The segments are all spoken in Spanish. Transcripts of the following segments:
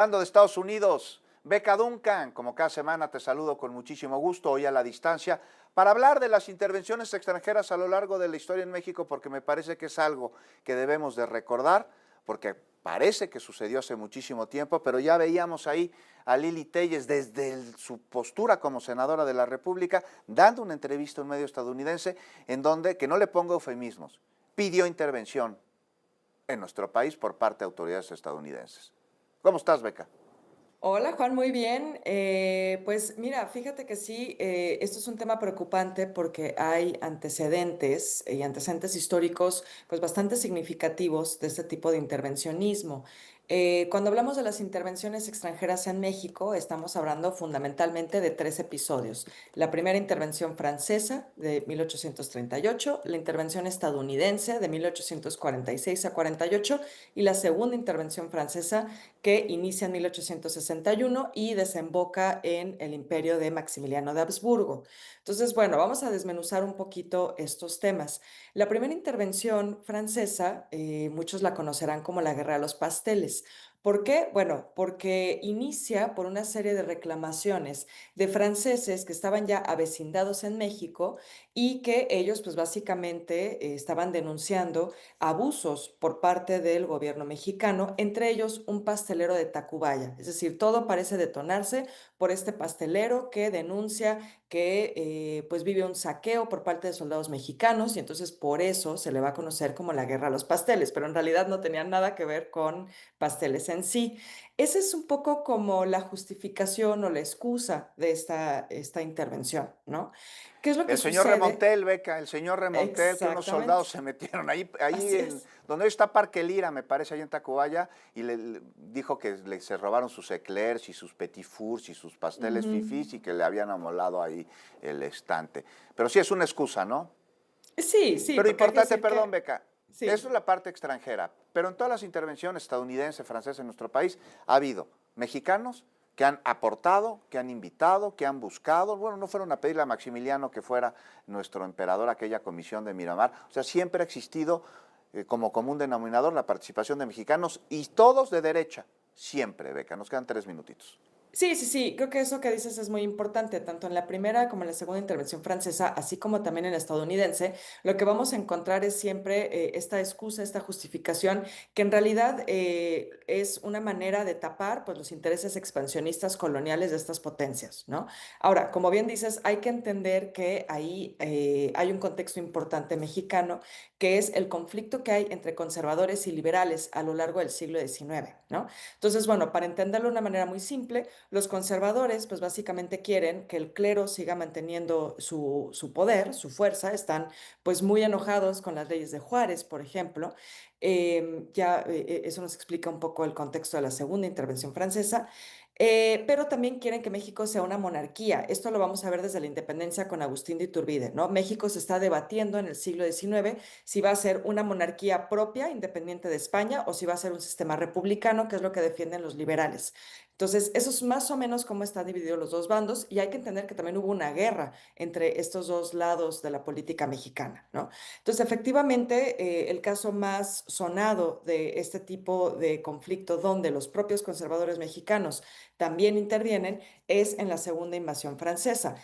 Hablando de Estados Unidos, Beca Duncan, como cada semana te saludo con muchísimo gusto, hoy a la distancia, para hablar de las intervenciones extranjeras a lo largo de la historia en México, porque me parece que es algo que debemos de recordar, porque parece que sucedió hace muchísimo tiempo, pero ya veíamos ahí a Lili Telles desde su postura como senadora de la República, dando una entrevista a un medio estadounidense en donde, que no le pongo eufemismos, pidió intervención en nuestro país por parte de autoridades estadounidenses. ¿Cómo estás, Beca? Hola Juan, muy bien. Pues mira, fíjate que sí, esto es un tema preocupante porque hay antecedentes y antecedentes históricos pues bastante significativos de este tipo de intervencionismo. Cuando hablamos de las intervenciones extranjeras en México, estamos hablando fundamentalmente de tres episodios. La primera intervención francesa de 1838, la intervención estadounidense de 1846 a 48 y la segunda intervención francesa que inicia en 1861 y desemboca en el imperio de Maximiliano de Habsburgo. Entonces, bueno, vamos a desmenuzar un poquito estos temas. La primera intervención francesa, muchos la conocerán como la Guerra de los Pasteles. ¿Por qué? Bueno, porque inicia por una serie de reclamaciones de franceses que estaban ya avecindados en México y que ellos pues básicamente estaban denunciando abusos por parte del gobierno mexicano, entre ellos un pastelero de Tacubaya. Es decir, todo parece detonarse por este pastelero que denuncia que pues vive un saqueo por parte de soldados mexicanos y entonces por eso se le va a conocer como la guerra a los pasteles, pero en realidad no tenía nada que ver con pasteles en sí. Esa es un poco como la justificación o la excusa de esta intervención, ¿no? ¿Qué es lo que El señor sucede? Remontel, Beca, el señor Remontel, que unos soldados Exactamente, se metieron ahí así es. donde hoy está Parque Lira, me parece, ahí en Tacubaya, y le dijo que se robaron sus eclairs y sus petit fours y sus pasteles Ujú. fifís y que le habían amolado ahí el estante. Pero sí es una excusa, ¿no? Sí, sí, Pero porque hay que importante, decir perdón, que Beca, eso sí. es la parte extranjera, pero en todas las intervenciones estadounidense, francesa en nuestro país, ha habido mexicanos que han aportado, que han invitado, que han buscado, bueno, no fueron a pedirle a Maximiliano que fuera nuestro emperador aquella comisión de Miramar, o sea, siempre ha existido como común denominador la participación de mexicanos y todos de derecha, siempre, Beca, nos quedan 3 minutitos. Sí, sí, sí, creo que eso que dices es muy importante, tanto en la primera como en la segunda intervención francesa, así como también en la estadounidense, lo que vamos a encontrar es siempre esta excusa, esta justificación, que en realidad es una manera de tapar pues, los intereses expansionistas coloniales de estas potencias, ¿no? Ahora, como bien dices, hay que entender que ahí hay un contexto importante mexicano, que es el conflicto que hay entre conservadores y liberales a lo largo del siglo XIX, ¿no? Entonces, bueno, para entenderlo de una manera muy simple, los conservadores, pues básicamente quieren que el clero siga manteniendo su poder, su fuerza, están pues muy enojados con las leyes de Juárez, por ejemplo. Eso nos explica un poco el contexto de la segunda intervención francesa. Pero también quieren que México sea una monarquía. Esto lo vamos a ver desde la independencia con Agustín de Iturbide, ¿no? México se está debatiendo en el siglo XIX si va a ser una monarquía propia, independiente de España, o si va a ser un sistema republicano, que es lo que defienden los liberales. Entonces, eso es más o menos cómo están divididos los dos bandos y hay que entender que también hubo una guerra entre estos dos lados de la política mexicana, ¿no? Entonces, efectivamente, el caso más sonado de este tipo de conflicto donde los propios conservadores mexicanos también intervienen es en la segunda invasión francesa.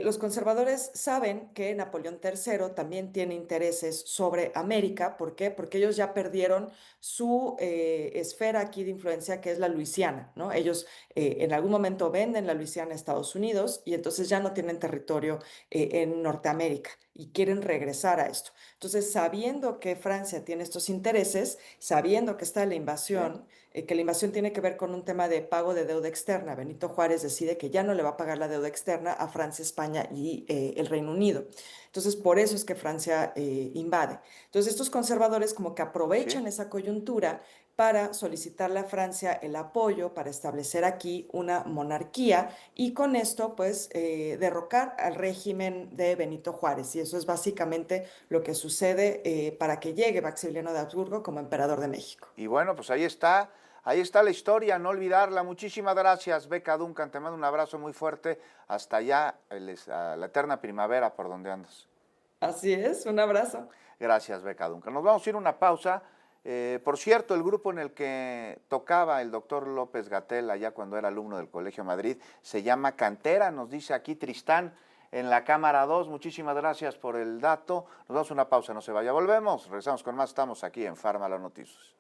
Los conservadores saben que Napoleón III también tiene intereses sobre América. ¿Por qué? Porque ellos ya perdieron su esfera aquí de influencia, que es la Luisiana, ¿no? Ellos en algún momento venden la Luisiana a Estados Unidos y entonces ya no tienen territorio en Norteamérica y quieren regresar a esto. Entonces, sabiendo que Francia tiene estos intereses, sabiendo que está la ¿Sí? invasión, que la invasión tiene que ver con un tema de pago de deuda externa, Benito Juárez decide que ya no le va a pagar la deuda externa a Francia, España y el Reino Unido. Entonces, por eso es que Francia invade. Entonces, estos conservadores como que ¿Sí? aprovechan esa coyuntura para solicitarle a Francia el apoyo para establecer aquí una monarquía y con esto pues derrocar al régimen de Benito Juárez. Y eso es básicamente lo que sucede para que llegue Maximiliano de Habsburgo como emperador de México. Y bueno, pues ahí está la historia, no olvidarla. Muchísimas gracias, Beca Duncan. Te mando un abrazo muy fuerte hasta allá, a la eterna primavera por donde andas. Así es, un abrazo. Gracias, Beca Duncan. Nos vamos a ir a una pausa Por cierto, el grupo en el que tocaba el doctor López-Gatell allá cuando era alumno del Colegio Madrid se llama Cantera, nos dice aquí Tristán en la cámara 2. Muchísimas gracias por el dato. Nos damos una pausa, no se vaya. Volvemos, regresamos con más. Estamos aquí en Fármalo Noticias.